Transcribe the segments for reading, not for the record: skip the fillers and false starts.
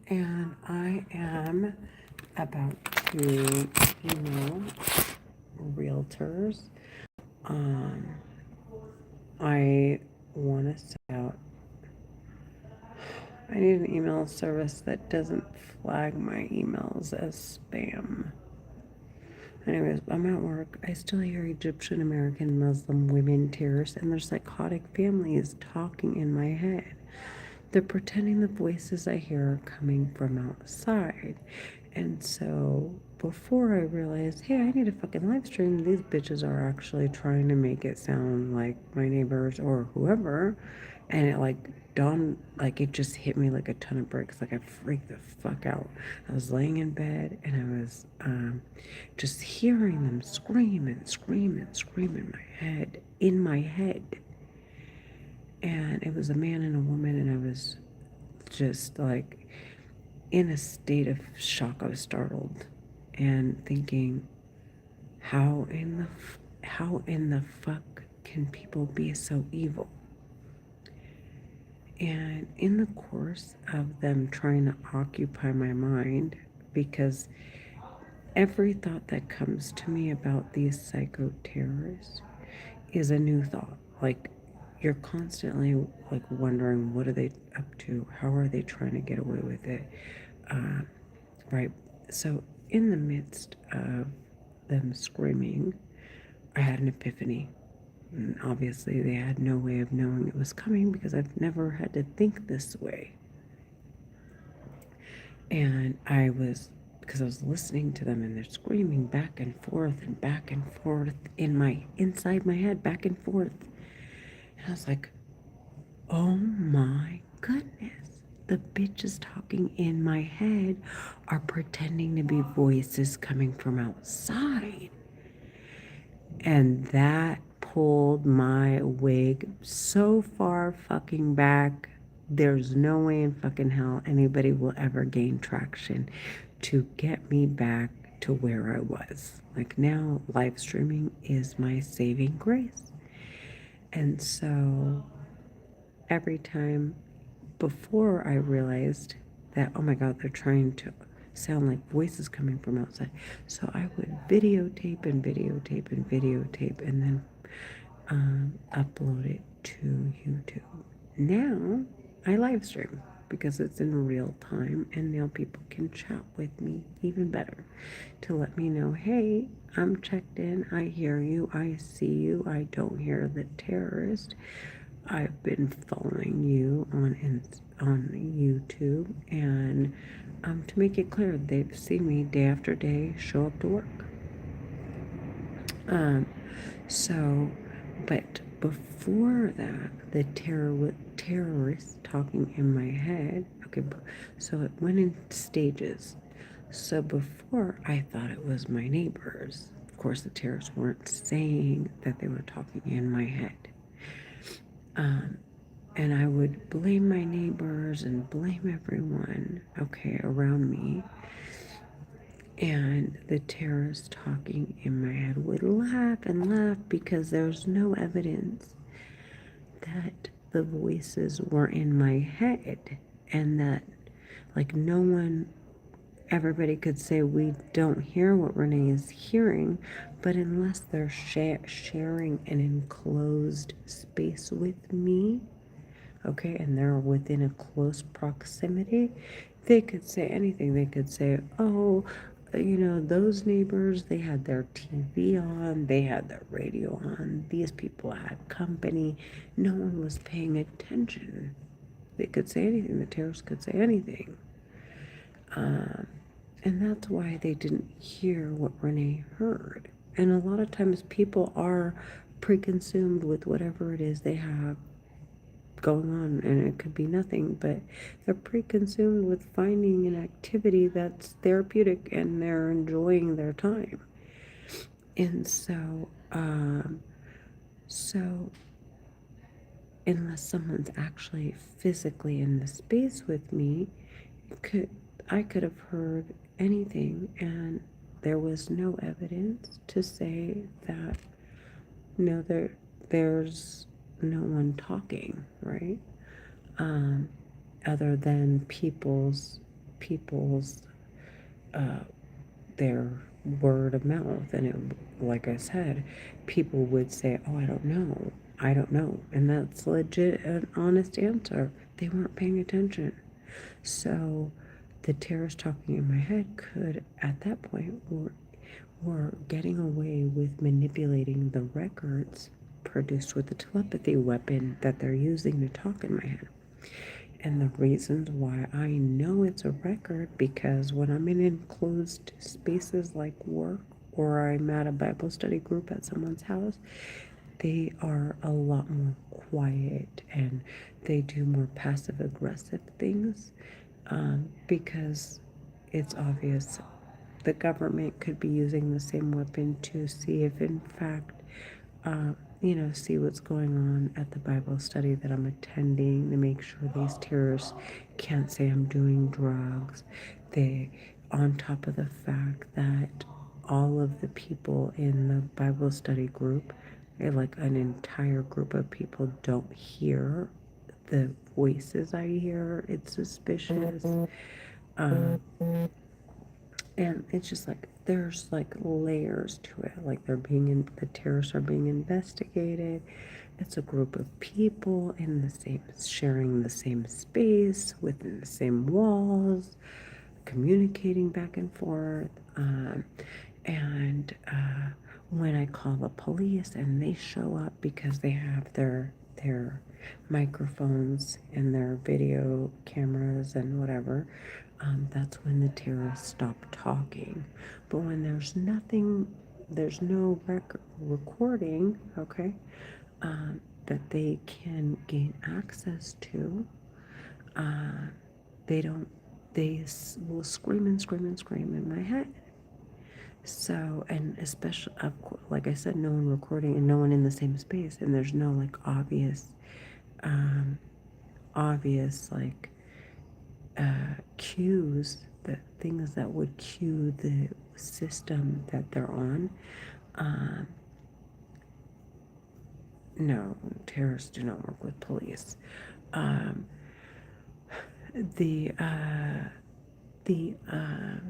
and I am about to email realtors. Um, I want to send out, I need an email service that doesn't flag my emails as spam. Anyways, I'm at work. I still hear Egyptian American Muslim women tears and their psychotic families talking in my head. They're pretending the voices I hear are coming from outside. And so before I realized, hey, I need a fucking live stream, these bitches are actually trying to make it sound like my neighbors or whoever. And it like dawned, like it just hit me like a ton of bricks. Like I freaked the fuck out. I was laying in bed and I was just hearing them scream and scream and scream in my head. And it was a man and a woman, and I was just like in a state of shock. I was startled and thinking, how in the fuck can people be so evil? And in the course of them trying to occupy my mind, because every thought that comes to me about these psycho terrorists is a new thought. Like you're constantly like wondering, what are they up to? How are they trying to get away with it? Uh, right. So in the midst of them screaming, I had an epiphany. And obviously, they had no way of knowing it was coming because I've never had to think this way. And because I was listening to them and they're screaming back and forth inside my head, back and forth. And I was like, oh my goodness. The bitches talking in my head are pretending to be voices coming from outside. And that pulled my wig so far fucking back. There's no way in fucking hell anybody will ever gain traction to get me back to where I was. Like now, live streaming is my saving grace. And so every time before I realized that, oh my God, they're trying to sound like voices coming from outside. So I would videotape and videotape and videotape and then upload it to YouTube. Now I live stream because it's in real time and now people can chat with me even better to let me know, hey, I'm checked in, I hear you, I see you, I don't hear the terrorist. I've been following you on YouTube, and to make it clear, they've seen me day after day show up to work. Um, so, but before that, the terrorist talking in my head. Okay, so it went in stages. So before I thought it was my neighbors. Of course, the terrorists weren't saying that they were talking in my head. Um, and I would blame my neighbors and blame everyone, okay, around me. And the terrorist talking in my head would laugh and laugh because there's no evidence that the voices were in my head and that, like, no one, everybody could say we don't hear what Renee is hearing, but unless they're sharing an enclosed space with me, okay, and they're within a close proximity, they could say anything. They could say, oh, those neighbors, they had their TV on, they had their radio on, these people had company, no one was paying attention. They could say anything, the terrorists could say anything. Um, and that's why they didn't hear what Renee heard. And a lot of times people are preconsumed with whatever it is they have going on, and it could be nothing, but they're pre-consumed with finding an activity that's therapeutic and they're enjoying their time. And so unless someone's actually physically in the space with me, could I could have heard anything, and there was no evidence to say that no, there's no one talking, right? um, Other than people's. people's their word of mouth, and like I said, people would say, "Oh, I don't know," and that's legit an honest answer. They weren't paying attention. So the terrorists talking in my head could, at that point, were getting away with manipulating the records produced with the telepathy weapon that they're using to talk in my head. And the reasons why I know it's a record, because when I'm in enclosed spaces like work, or I'm at a Bible study group at someone's house, they are a lot more quiet and they do more passive aggressive things, because it's obvious the government could be using the same weapon to see if, in fact, see what's going on at the Bible study that I'm attending, to make sure these terrorists can't say I'm doing drugs. They, on top of the fact that all of the people in the Bible study group, like an entire group of people, don't hear the voices I hear. It's suspicious. Um, and it's just like there's like layers to it. Like the terrorists are being investigated. It's a group of people in the same, sharing the same space within the same walls, communicating back and forth. And when I call the police and they show up because they have their microphones and their video cameras and whatever, that's when the terrorists stop talking. But when there's nothing, there's no recording, okay, that they can gain access to, uh, they don't, will scream and scream and scream in my head. So, and especially, of course, like I said, no one recording and no one in the same space, and there's no like um, obvious like cues, the things that would cue the system that they're on. Um, no, terrorists do not work with police. Um, the uh, the uh,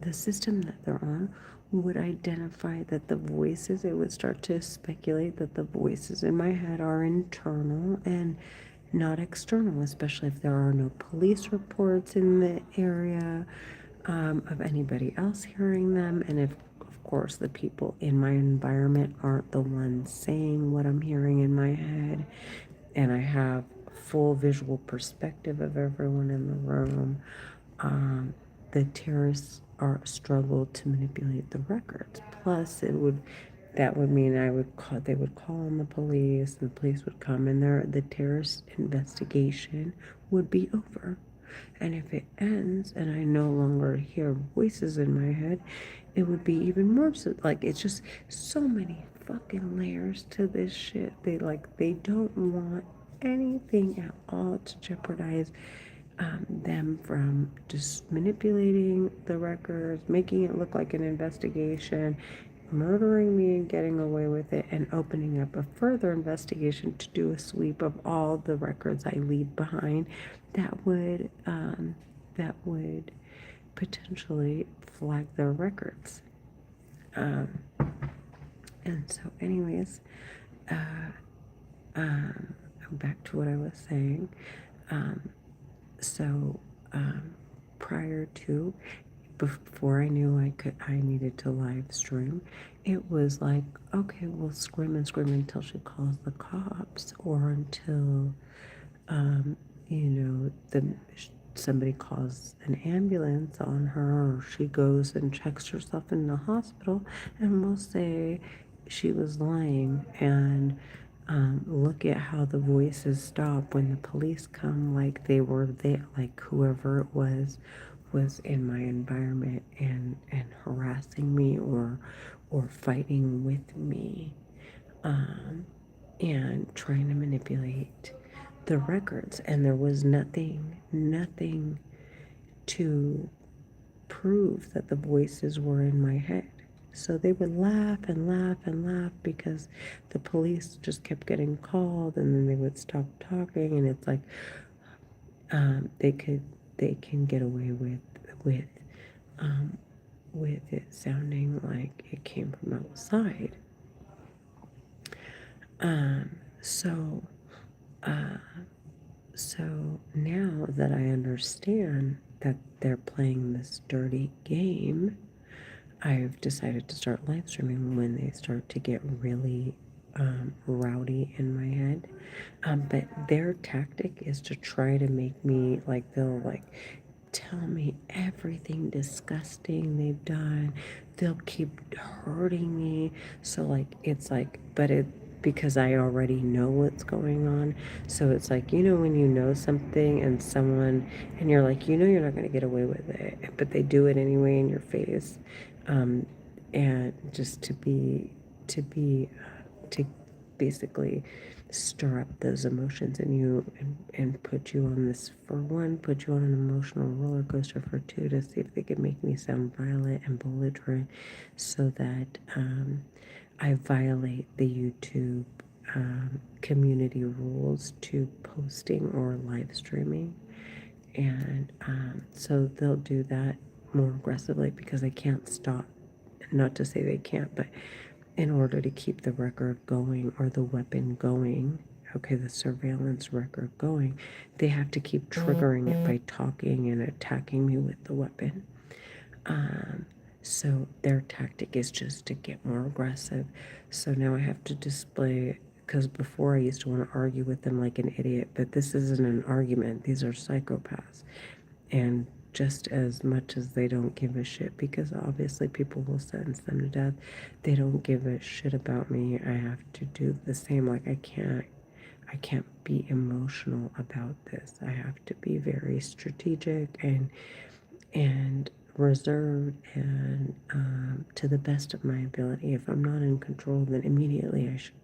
the system that they're on would identify that the voices, it would start to speculate that the voices in my head are internal and not external, especially if there are no police reports in the area, of anybody else hearing them. And if, of course, the people in my environment aren't the ones saying what I'm hearing in my head, and I have full visual perspective of everyone in the room, the terrorists are struggle to manipulate the records. Plus, that would mean they would call on the police, and the police would come, and the terrorist investigation would be over. And if it ends and I no longer hear voices in my head, it would be even more so. Like, it's just so many fucking layers to this shit. They don't want anything at all to jeopardize them from just manipulating the records, making it look like an investigation, murdering me and getting away with it, and opening up a further investigation to do a sweep of all the records I leave behind that would potentially flag their records. Um, and so, anyways, uh, back to what I was saying. Um, so, prior to, before I knew I needed to live stream, it was like, okay, we'll scream and scream until she calls the cops, or until, somebody calls an ambulance on her, or she goes and checks herself in the hospital, and we'll say she was lying. And look at how the voices stop when the police come, like they were there, like whoever it was in my environment and harassing me or fighting with me, and trying to manipulate the records. And there was nothing to prove that the voices were in my head. So they would laugh and laugh and laugh because the police just kept getting called, and then they would stop talking. And it's like, they they can get away with um, with it sounding like it came from outside. Um, so, uh, so now that I understand that they're playing this dirty game, I've decided to start live streaming when they start to get really rowdy in my head. But their tactic is to try to make me like, they'll like tell me everything disgusting they've done. They'll keep hurting me. So like it's like, but it because I already know what's going on. So it's like, when you know something and someone and you're like, you're not going to get away with it, but they do it anyway in your face. Um, and just to basically stir up those emotions in you and put you on this, for one, put you on an emotional roller coaster, for two, to see if they can make me sound violent and belligerent, so that I violate the YouTube community rules to posting or live streaming. And so they'll do that more aggressively because they can't stop. Not to say they can't, but in order to keep the record going or the weapon going, okay, the surveillance record going, they have to keep triggering it by talking and attacking me with the weapon. So their tactic is just to get more aggressive. So now I have to display, because before I used to want to argue with them like an idiot, but this isn't an argument. These are psychopaths. And just as much as they don't give a shit, because obviously people will sentence them to death, they don't give a shit about me. I have to do the same. Like I can't be emotional about this. I have to be very strategic and reserved and to the best of my ability. If I'm not in control, then immediately I should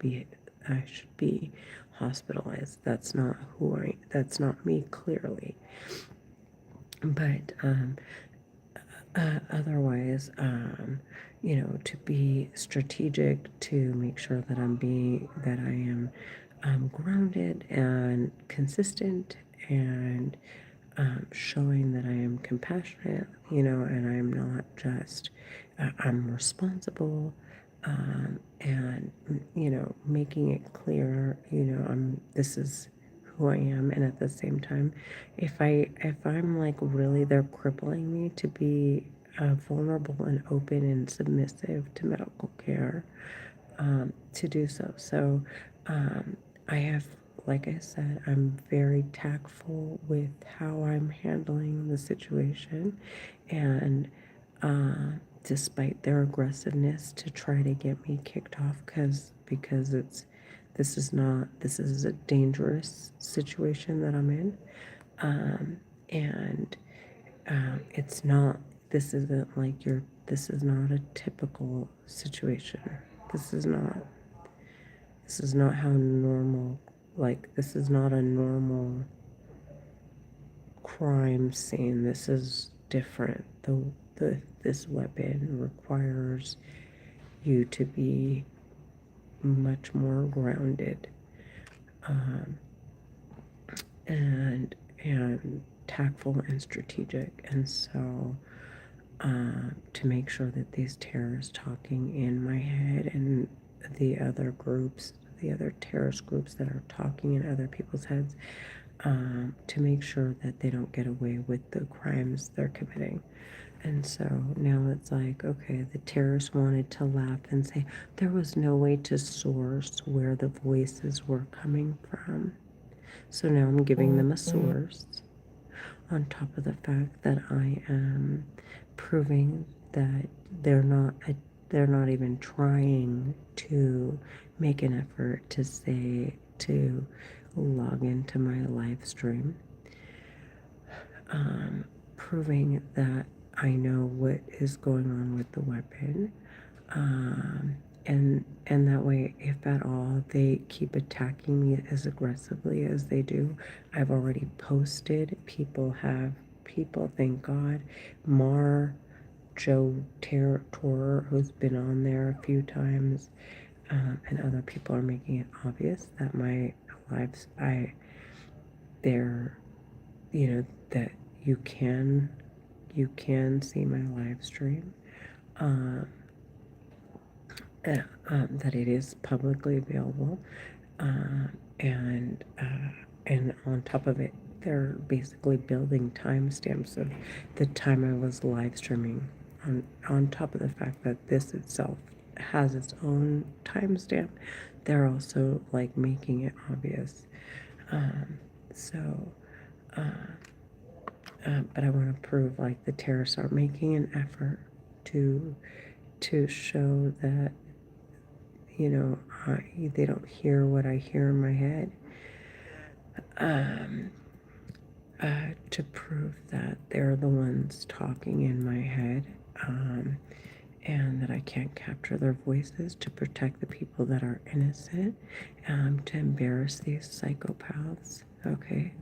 be hospitalized. That's not that's not me, clearly. But otherwise, to be strategic, to make sure that I am grounded and consistent, and showing that I am compassionate, and I'm not just, I'm responsible, and, making it clear, this is who I am. And at the same time, if I'm like really, they're crippling me to be vulnerable and open and submissive to medical care, to do so. So, I have, like I said, I'm very tactful with how I'm handling the situation, and despite their aggressiveness to try to get me kicked off, because this is a dangerous situation that I'm in, and it's not, this is not a typical situation. This is not how normal, like, this is not a normal crime scene. This is different. This weapon requires you to be much more grounded, um, and tactful and strategic. And so, to make sure that these terrorists talking in my head and the other groups, the other terrorist groups that are talking in other people's heads, to make sure that they don't get away with the crimes they're committing. And so now it's like, okay, the terrorists wanted to laugh and say there was no way to source where the voices were coming from. So now I'm giving them a source, on top of the fact that I am proving that they're not even trying to make an effort to log into my live stream, proving that I know what is going on with the weapon, and that way, if at all they keep attacking me as aggressively as they do, I've already posted. People, thank God, Joe Torer, who's been on there a few times, and other people are making it obvious that my lives, they're, that you can see my live stream. Um, that it is publicly available, and on top of it, they're basically building timestamps of the time I was live streaming. On top of the fact that this itself has its own timestamp, they're also like making it obvious. Um, so, uh, but I want to prove like the terrorists are making an effort to show that, you know, they don't hear what I hear in my head, um, to prove that they're the ones talking in my head, and that I can't capture their voices, to protect the people that are innocent, to embarrass these psychopaths, okay?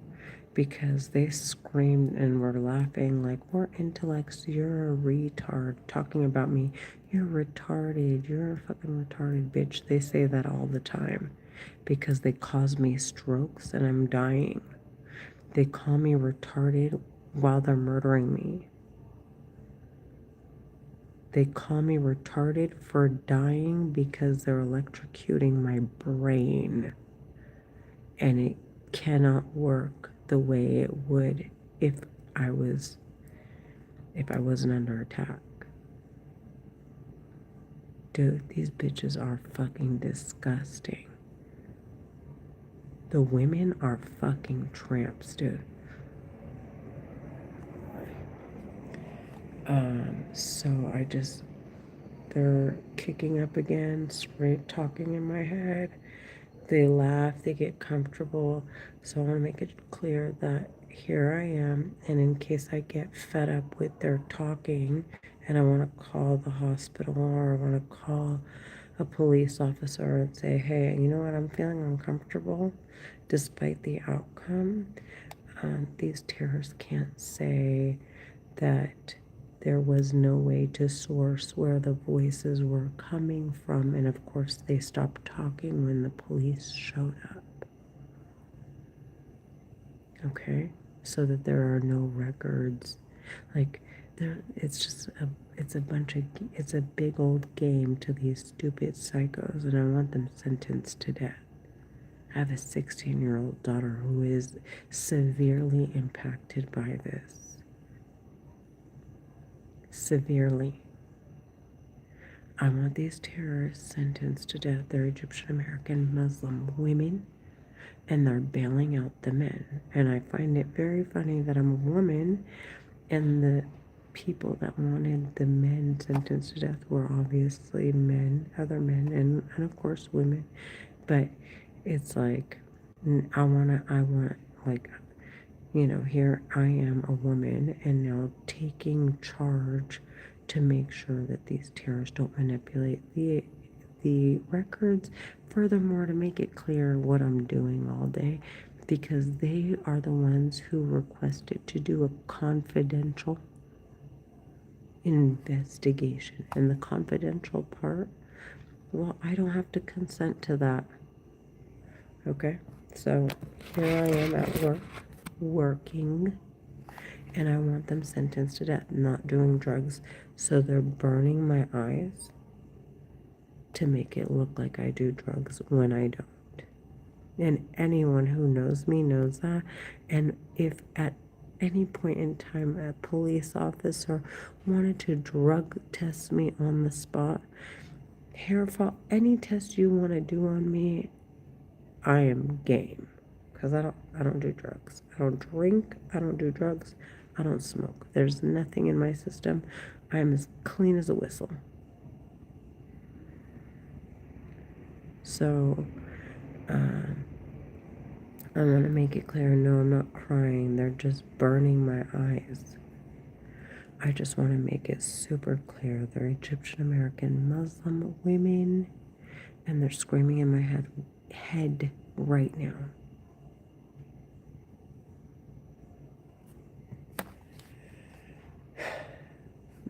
Because they screamed and were laughing like, we're intellects, you're a retard, talking about me. You're retarded, you're a fucking retarded bitch. They say that all the time because they cause me strokes and I'm dying. They call me retarded while they're murdering me. They call me retarded for dying because they're electrocuting my brain. And it cannot work the way it would if I wasn't under attack. Dude, these bitches are fucking disgusting. The women are fucking tramps, dude. So they're kicking up again, straight talking in my head. They laugh, they get comfortable. So I want to make it clear that here I am, and in case I get fed up with their talking and I want to call the hospital or I want to call a police officer and say, hey, you know what, I'm feeling uncomfortable despite the outcome, these terrorists can't say that there was no way to source where the voices were coming from. And of course, they stopped talking when the police showed up. Okay? So that there are no records. Like, it's a big old game to these stupid psychos, and I want them sentenced to death. I have a 16-year-old daughter who is severely impacted by this. Severely. I want these terrorists sentenced to death. They're Egyptian American Muslim women, and they're bailing out the men. And I find it very funny that I'm a woman, and the people that wanted the men sentenced to death were obviously men, other men, and of course women. But it's like, like, here I am, a woman, and now taking charge to make sure that these terrorists don't manipulate the records. Furthermore, to make it clear what I'm doing all day, because they are the ones who requested to do a confidential investigation. And the confidential part, well, I don't have to consent to that. Okay? So here I am at work, working, and I want them sentenced to death, not doing drugs. So they're burning my eyes to make it look like I do drugs when I don't. And anyone who knows me knows that. And if at any point in time a police officer wanted to drug test me on the spot, hair fall, any test you want to do on me, I am game. Because I don't do drugs. I don't drink. I don't do drugs. I don't smoke. There's nothing in my system. I am as clean as a whistle. So, I want to make it clear, no, I'm not crying. They're just burning my eyes. I just want to make it super clear. They're Egyptian American Muslim women, and they're screaming in my head right now.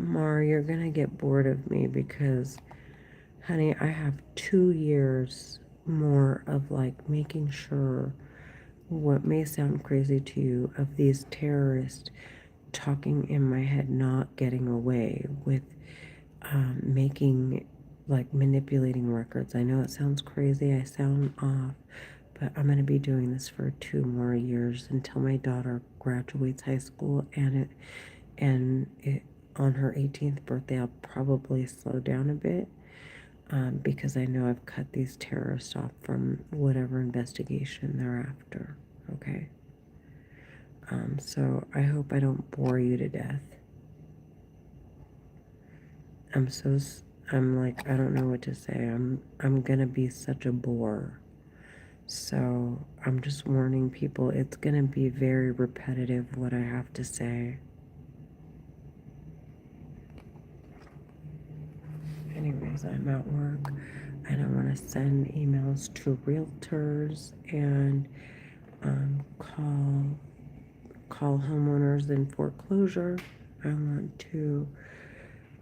Mar, you're going to get bored of me because, honey, I have 2 years more of like making sure, what may sound crazy to you, of these terrorists talking in my head, not getting away with making, like, manipulating records. I know it sounds crazy, I sound off, but I'm going to be doing this for 2 more years until my daughter graduates high school, and on her 18th birthday, I'll probably slow down a bit, because I know I've cut these terrorists off from whatever investigation they're after. Okay. So I hope I don't bore you to death. I'm so I'm like, I don't know what to say. I'm gonna be such a bore. So I'm just warning people, it's gonna be very repetitive what I have to say. Anyways, I'm at work. I don't want to send emails to realtors and call homeowners in foreclosure. I want to.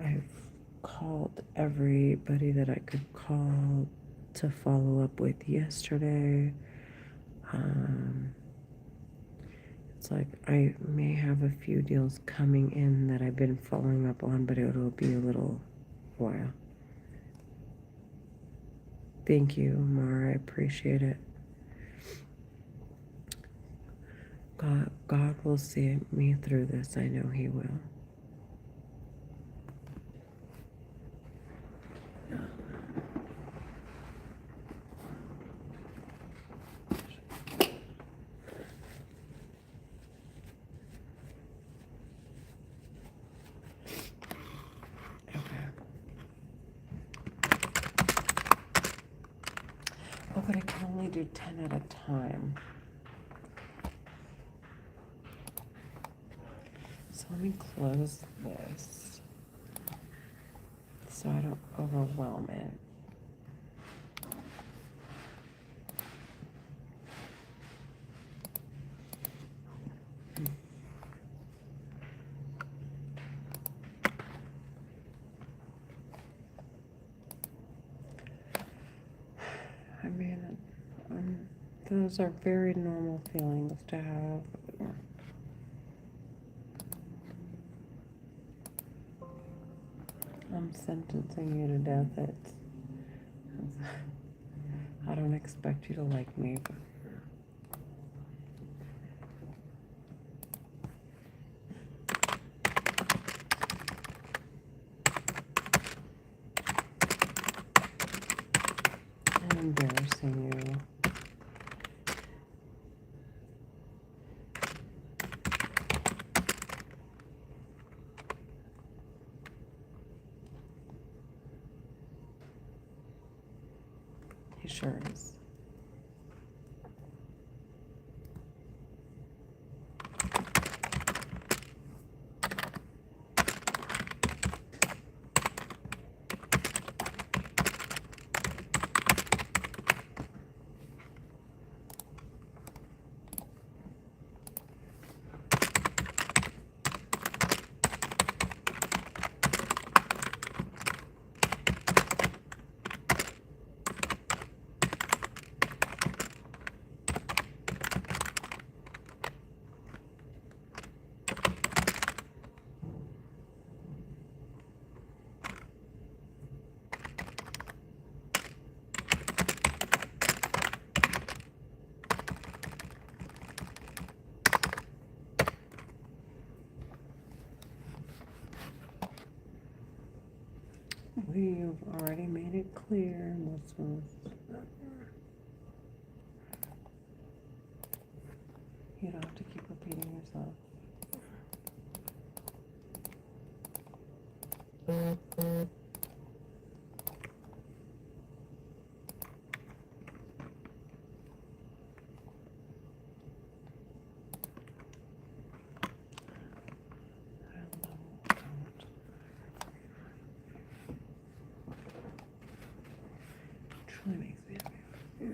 I've called everybody that I could call to follow up with yesterday. It's like I may have a few deals coming in that I've been following up on, but it'll be a little while. Thank you, Mara. I appreciate it. God will see me through this. I know He will. Okay. Oh, but I can only do 10 at a time. So let me close this so I don't overwhelm it. I mean, those are very normal feelings to have. I'm sentencing you to death. I don't expect you to like me, but I'm embarrassing you. He sure is. We've already made it clear. You don't have to keep repeating yourself. Truly makes me happy. Yeah.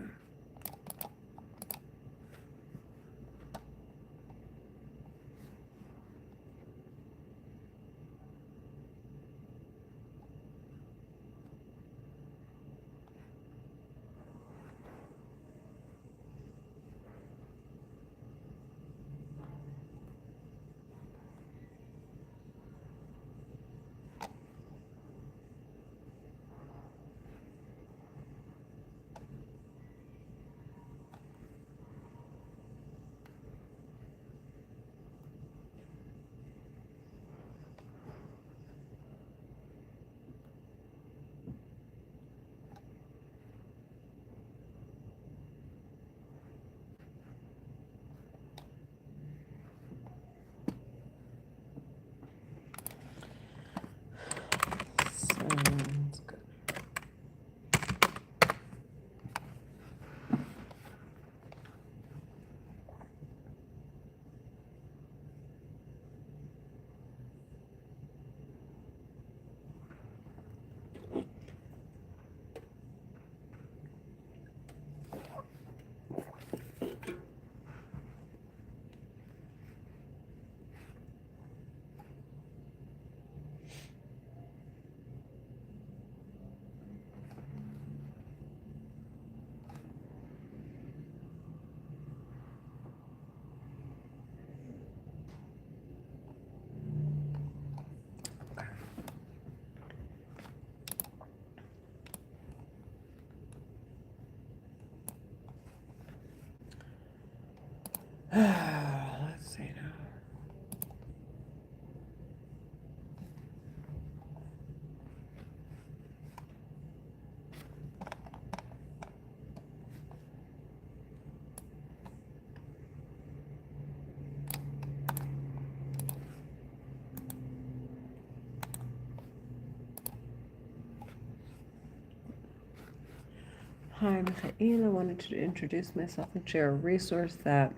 Hi, Mikhail. I wanted to introduce myself and share a resource that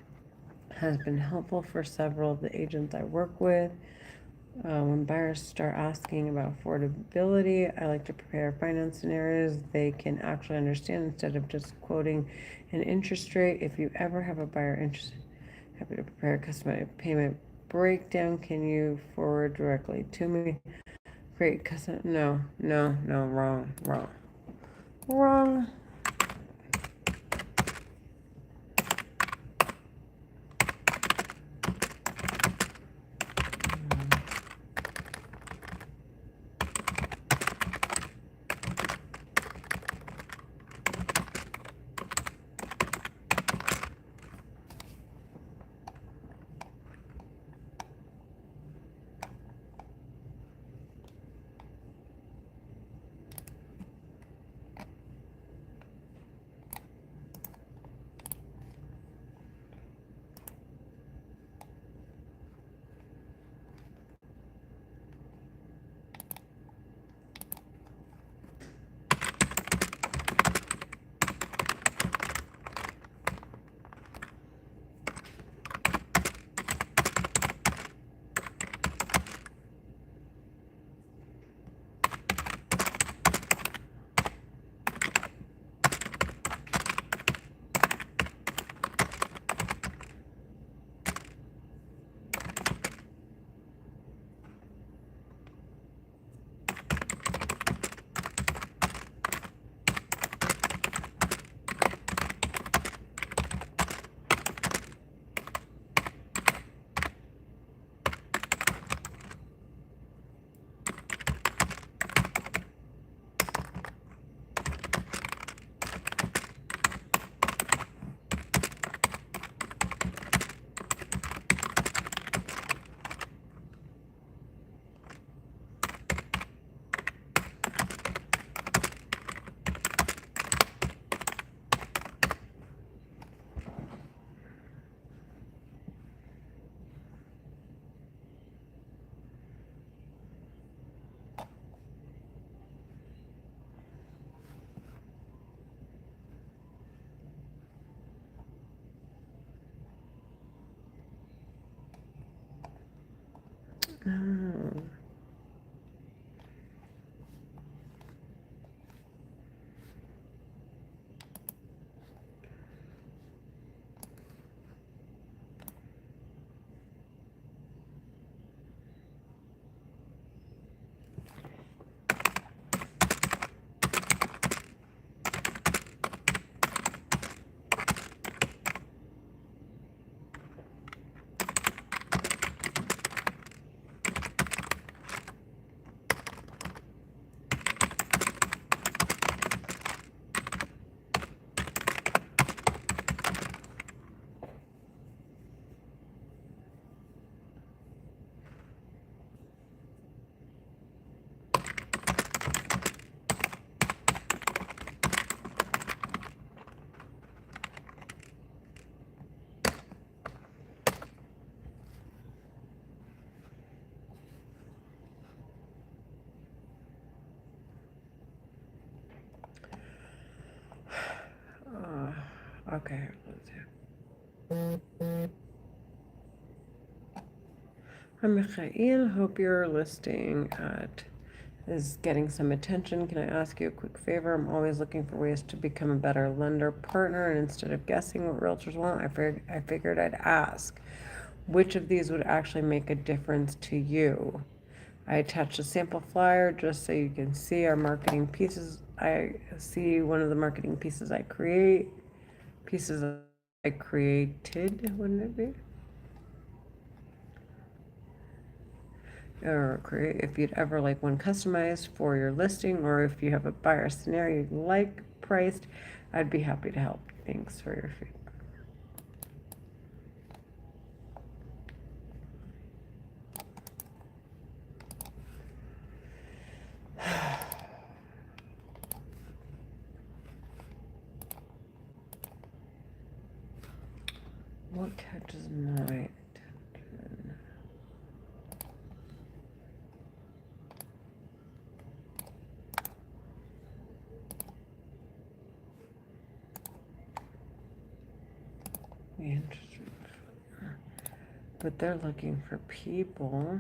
has been helpful for several of the agents I work with. When buyers start asking about affordability, I like to prepare finance scenarios they can actually understand instead of just quoting an interest rate. If you ever have a buyer interested, happy to prepare a customized payment breakdown. Can you forward directly to me? Great, no, wrong. Oh. Okay. Hi, Mikhail. Hope your listing is getting some attention. Can I ask you a quick favor? I'm always looking for ways to become a better lender partner, and instead of guessing what realtors want, I figured I'd ask which of these would actually make a difference to you. I attached a sample flyer just so you can see our marketing pieces. I see one of the marketing pieces I created, wouldn't it be? Or create if you'd ever like one customized for your listing, or if you have a buyer scenario you'd like priced, I'd be happy to help. Thanks for your feedback. What catches my attention? But they're looking for people.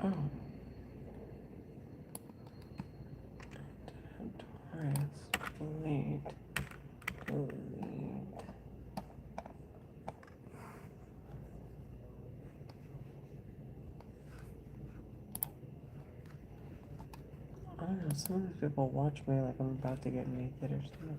Oh. Taurus, lead. I don't know, some of these people watch me like I'm about to get naked or something.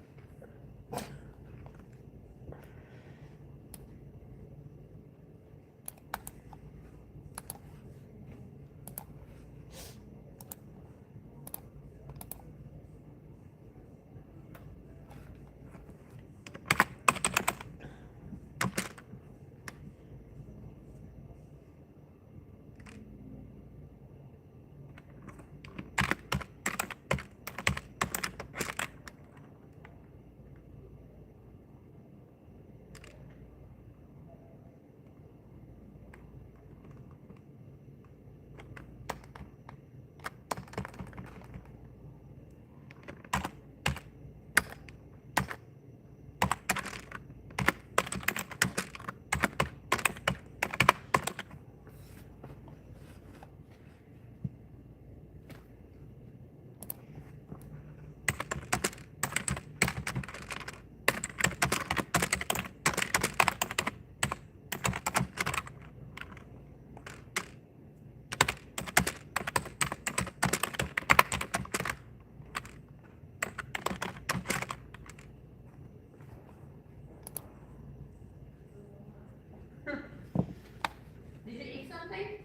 Did you eat something?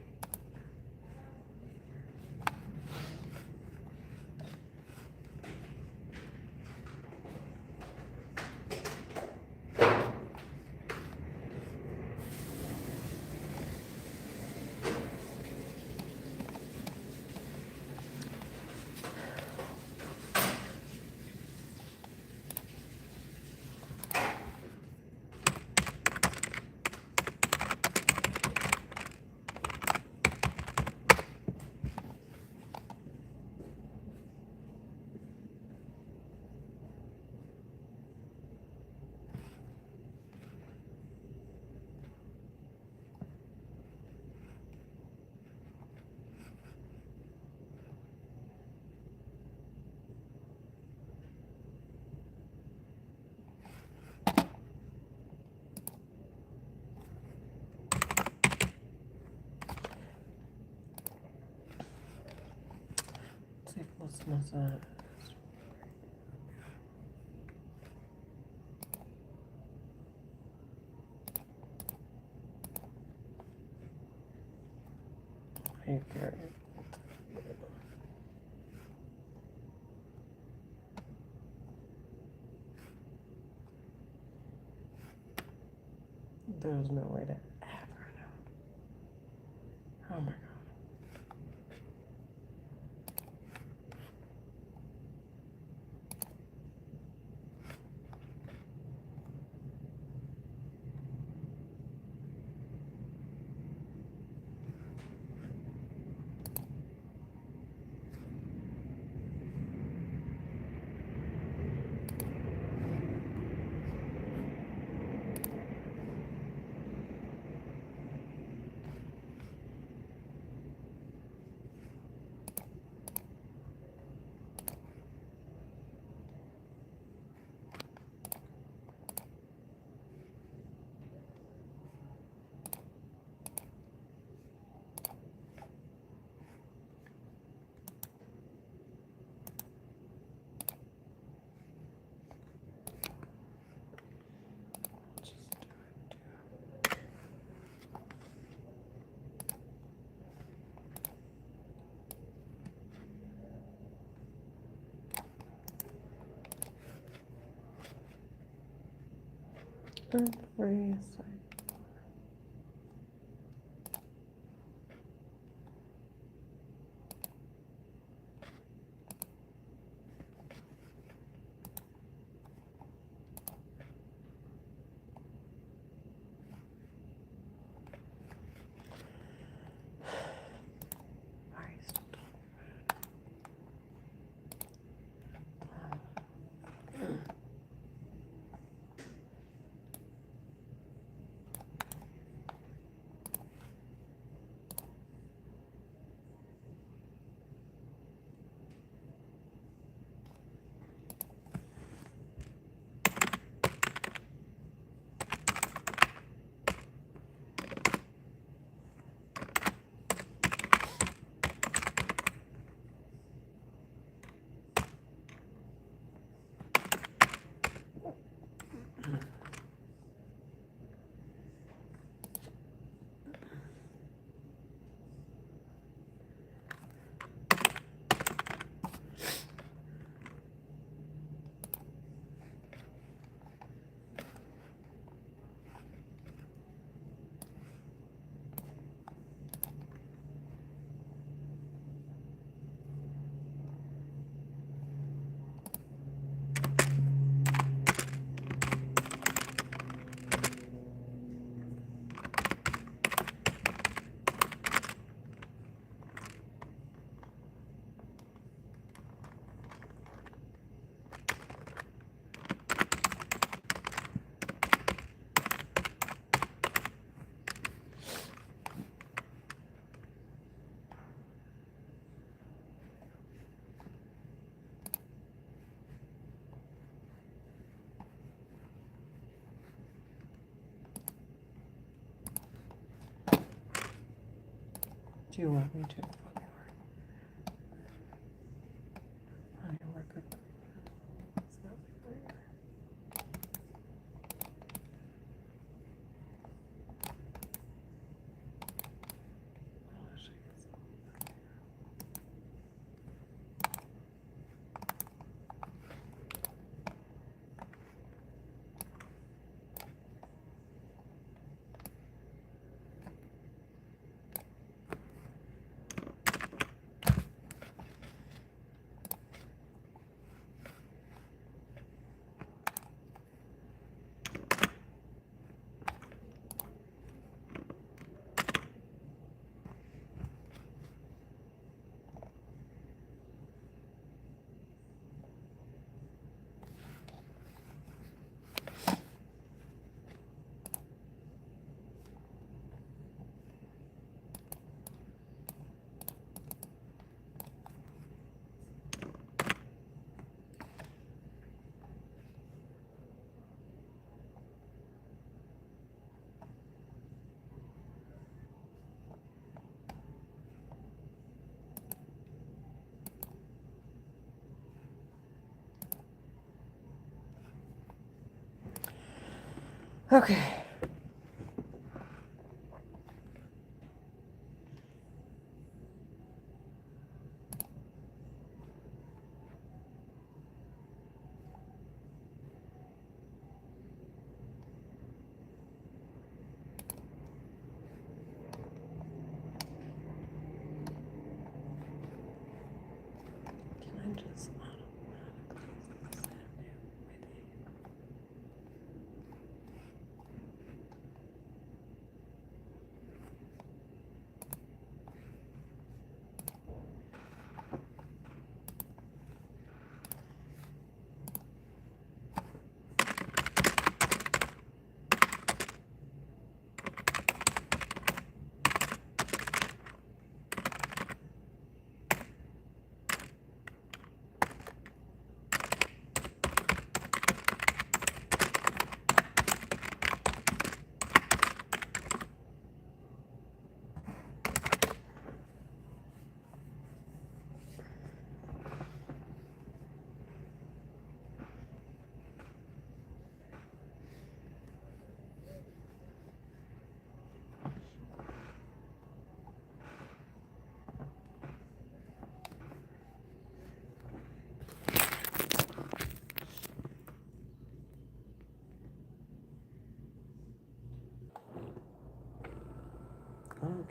Let's see if we'll smell that. Hey, Gary. There's no way to ever know. Oh my god. Free side. Why are you still talking? Do you want me to? Honey, we're good. It's not weird. I'll show you some. Okay.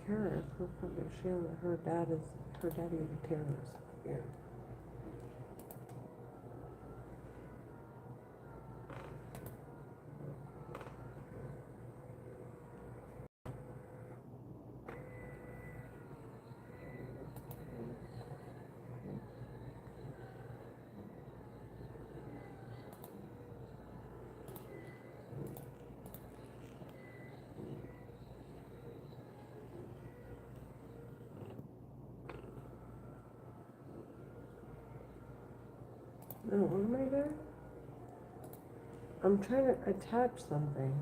terrorist. Her daddy is a terrorist. Yeah. No, what am I doing? I'm trying to attach something.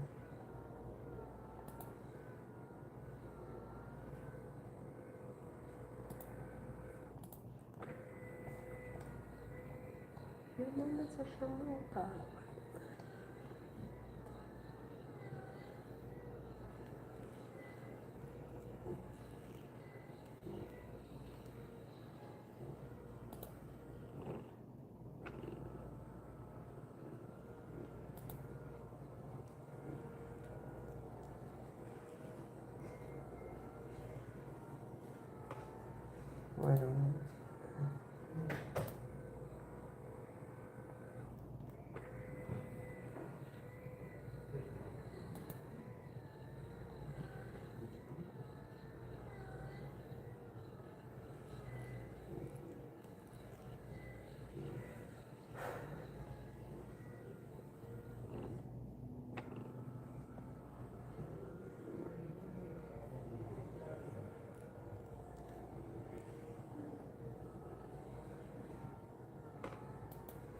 Your mom is a charmota. Oh, I don't know.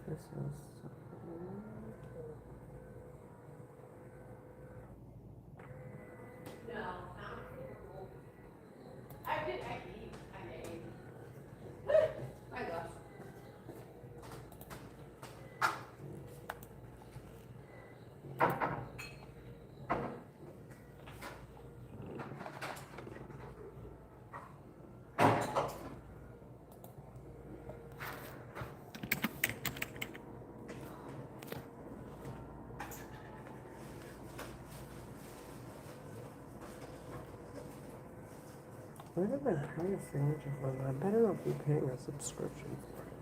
This is No, not terrible. I did, I ate. My gosh. where did I pay a signature for that? I better not be paying a subscription for it.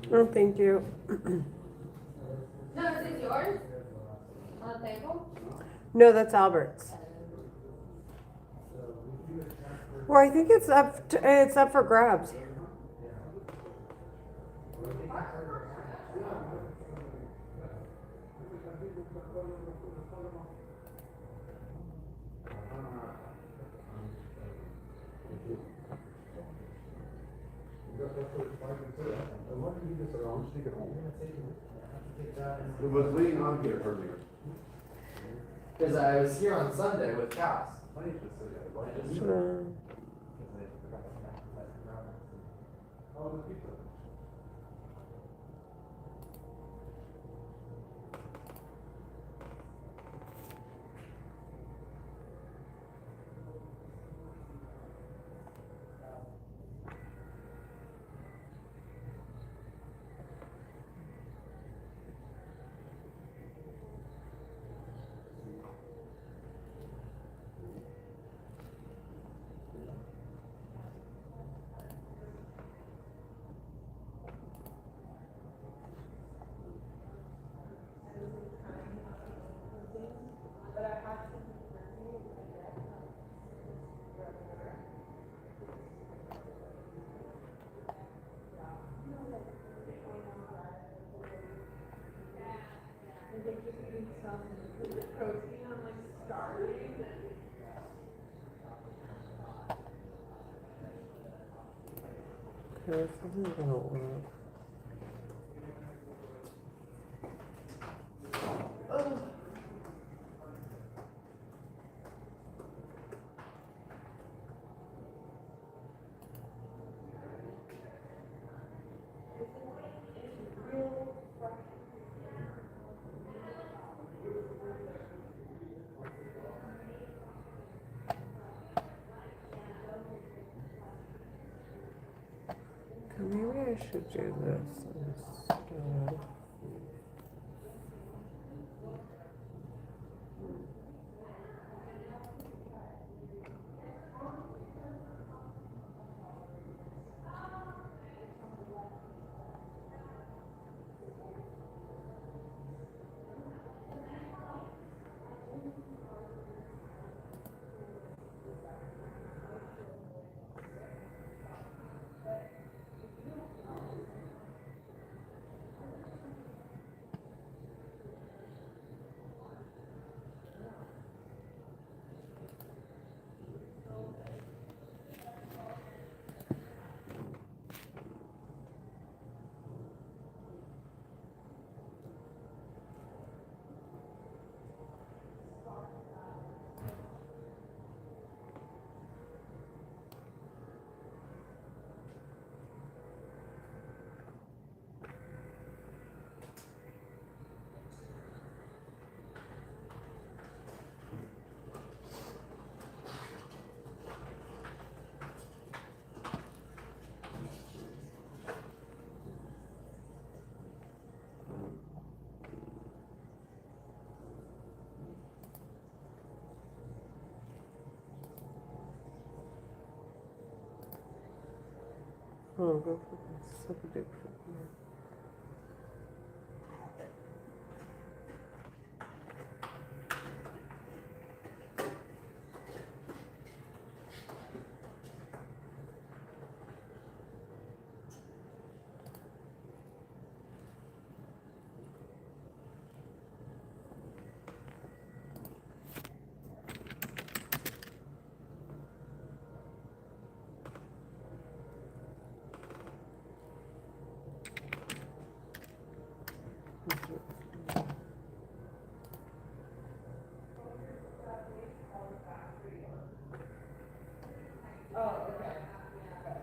Oh, thank you. No, is this yours? On the table? No, that's Albert's. Well, I think it's up for grabs. It was waiting on here earlier. Because I was here on Sunday with Cass. Okay, this isn't gonna work. Okay, maybe I should do this instead. Oh, go for this. Suck a dick for me.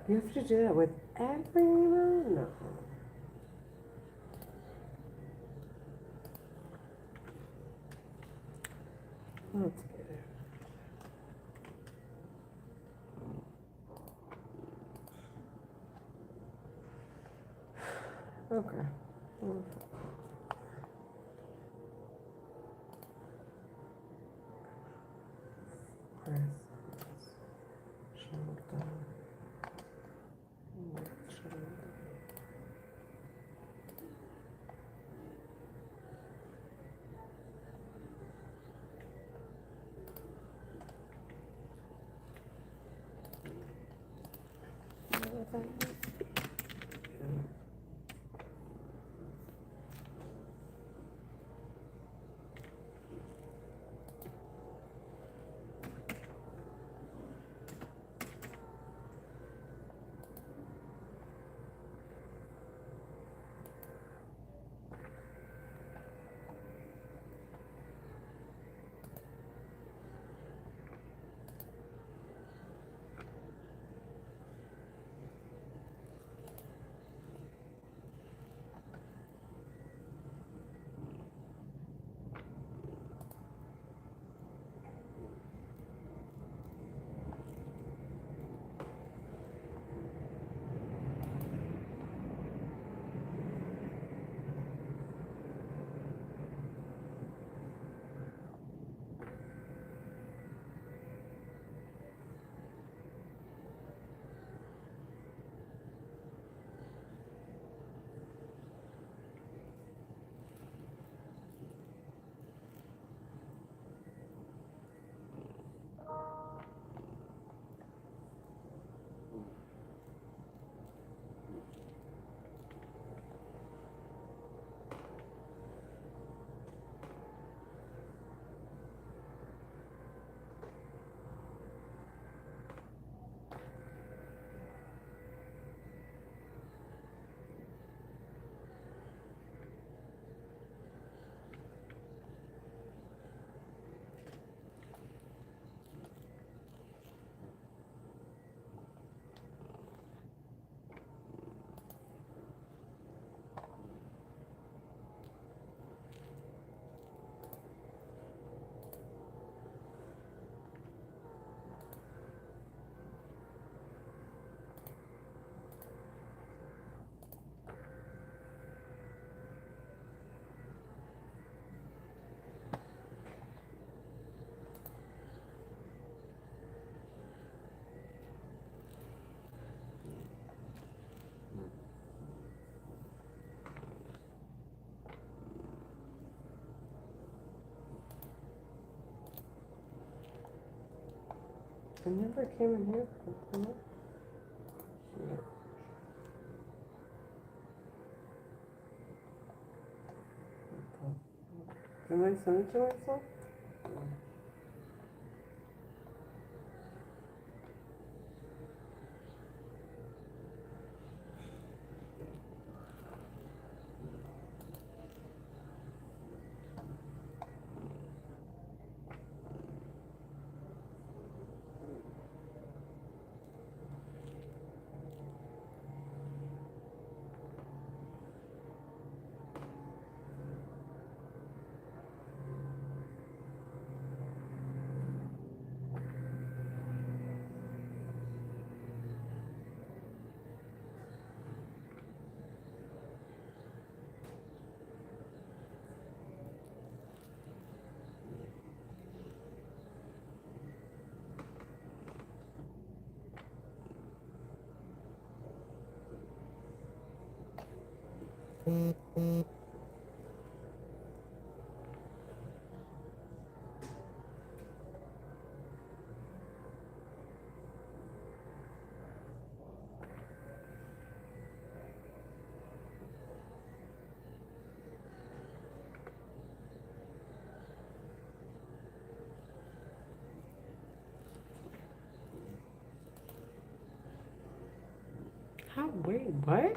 You have to do that with everyone? No. Let's get it. Okay. Shoulder. I never came in here for that. Am I sending to myself? How? Wait, what?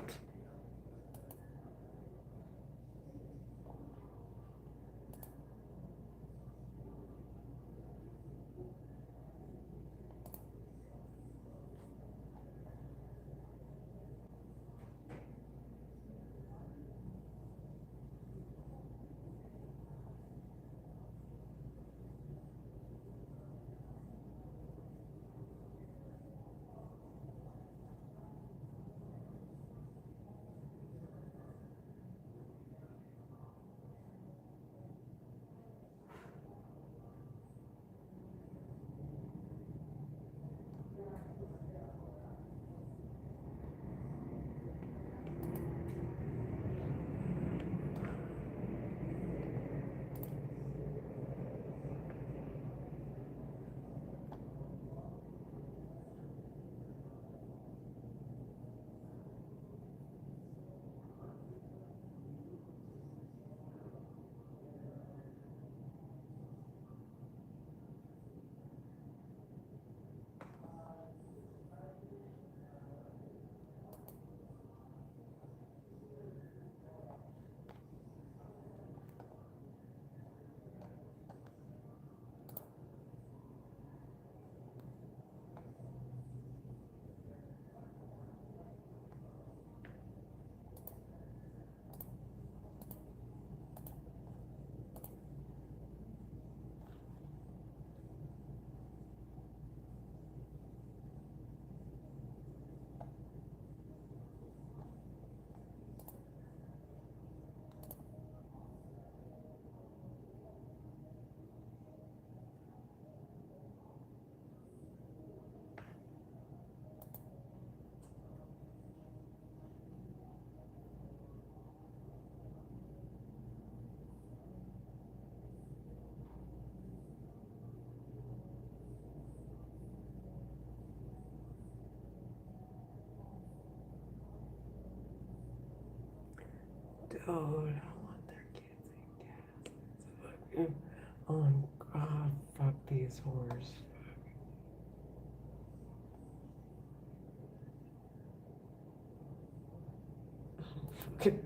Oh, I don't want their kids in gas. Oh God, fuck these whores. Fucking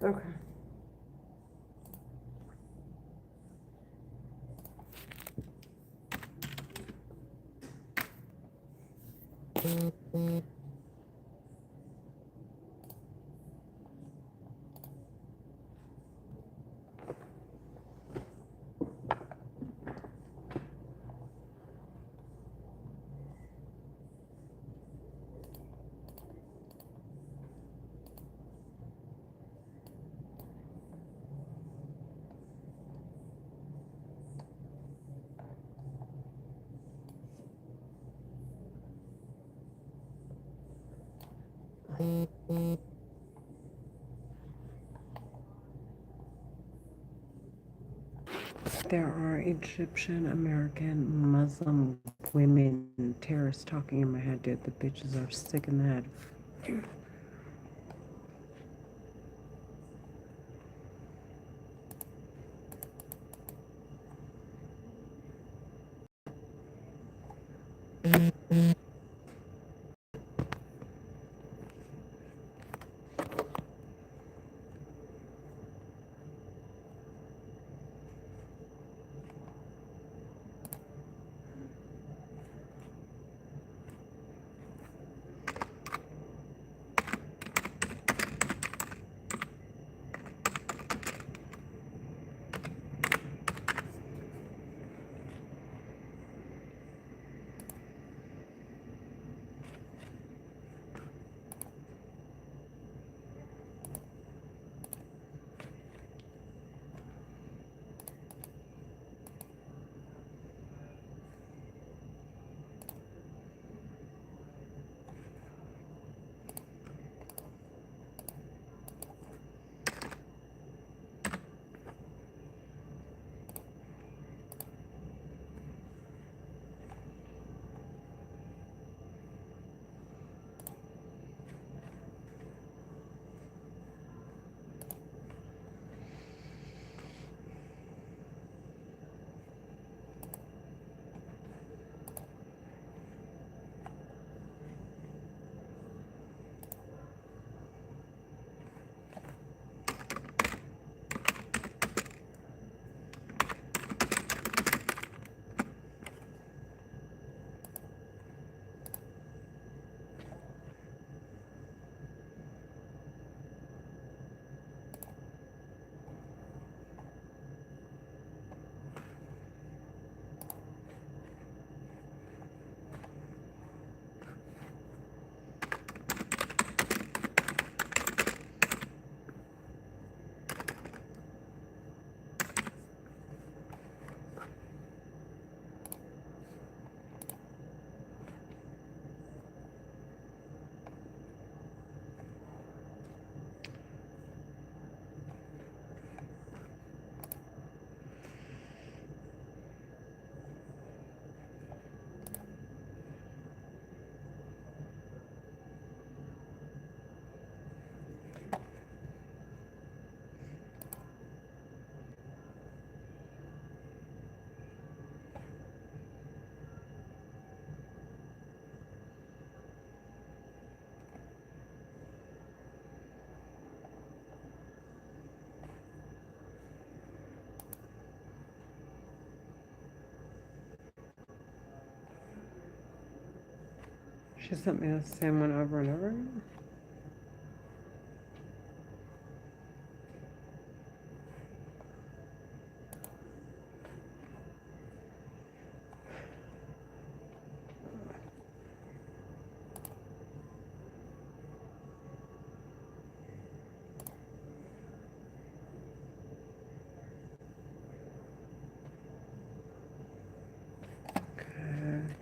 okay. There are Egyptian American Muslim women terrorists talking in my head, dude. The bitches are sick in the head. She sent me the same one over and over again. Okay.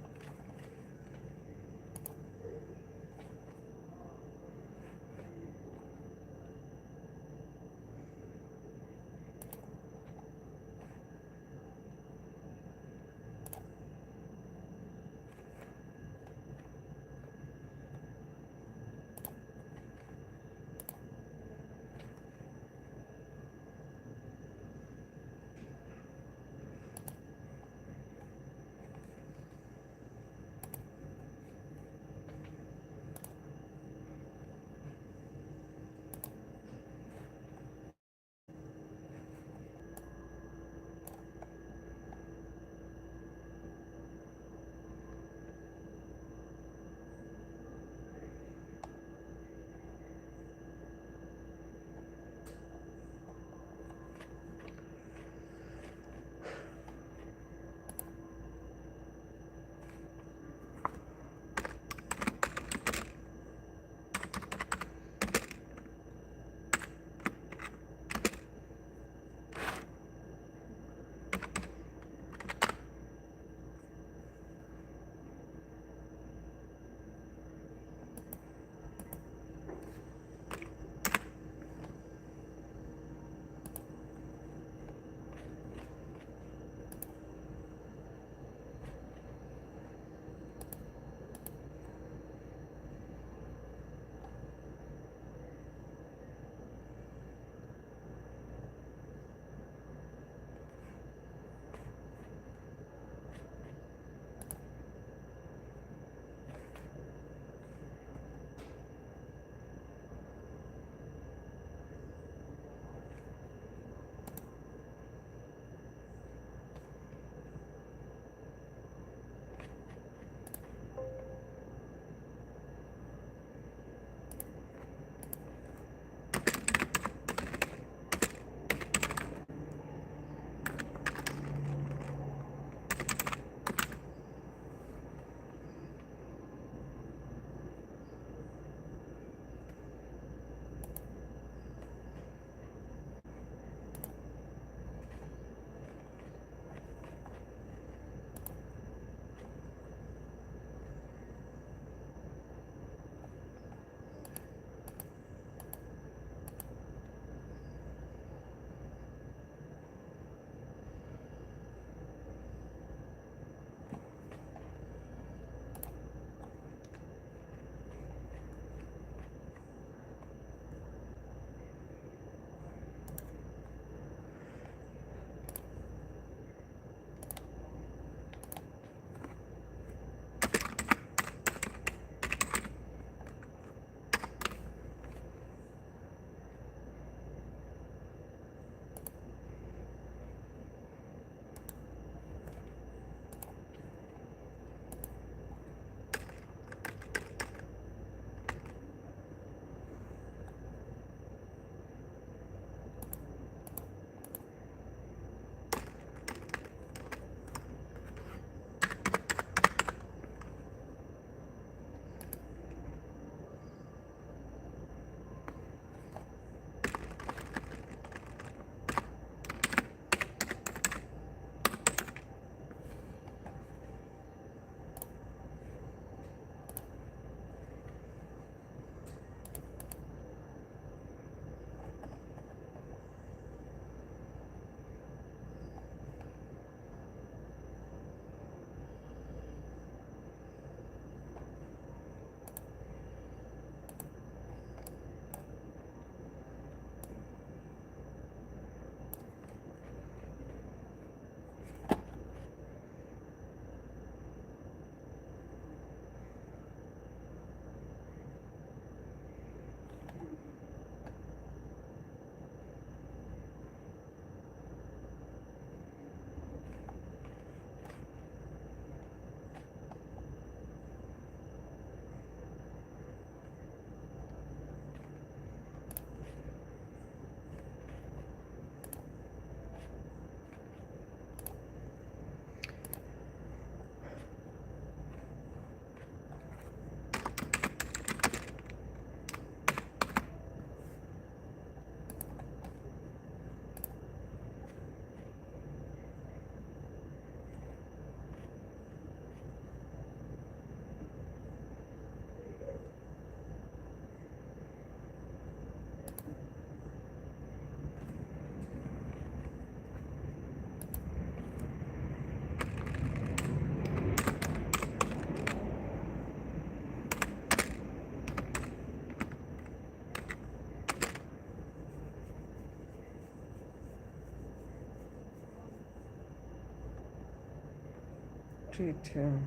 G2.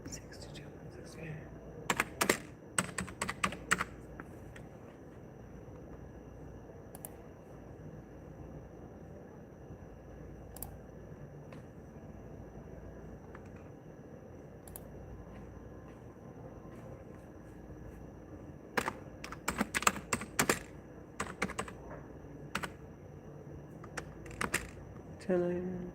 62, 68. Ten.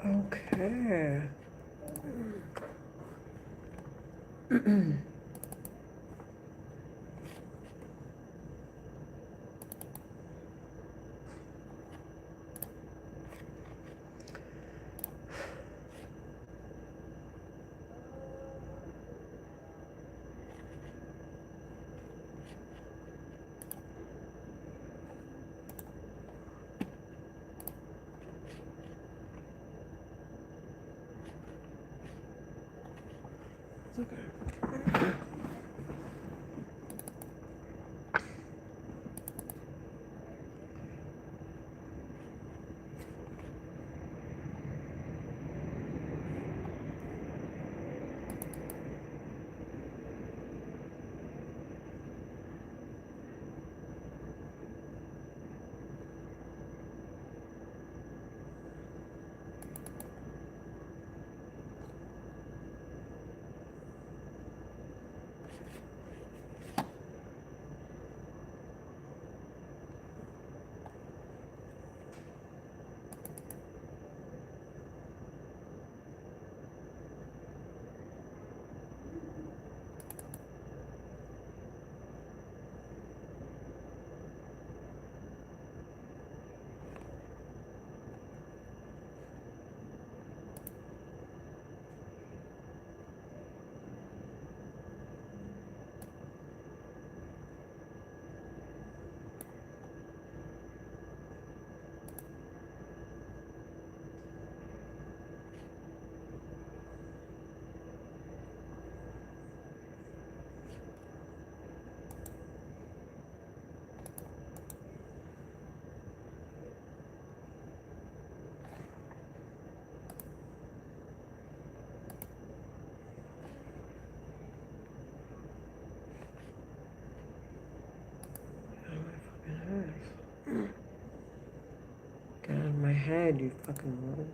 Okay. Get out of my head, you fucking wolf.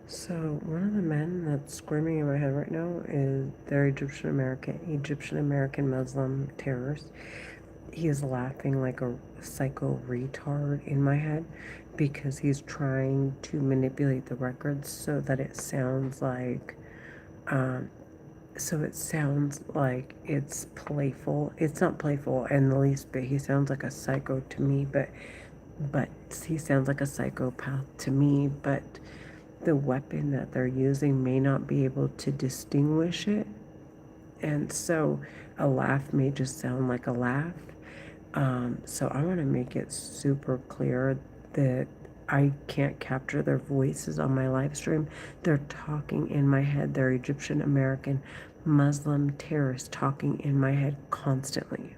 So one of the men that's screaming in my head right now is they're Egyptian American Muslim terrorist. He is laughing like a psycho retard in my head because he's trying to manipulate the records so that it sounds like it's playful. It's not playful in the least bit. He sounds like a psycho to me, but he sounds like a psychopath to me, but the weapon that they're using may not be able to distinguish it. And so a laugh may just sound like a laugh. So I want to make it super clear that I can't capture their voices on my live stream. They're talking in my head. They're Egyptian American Muslim terrorists talking in my head constantly.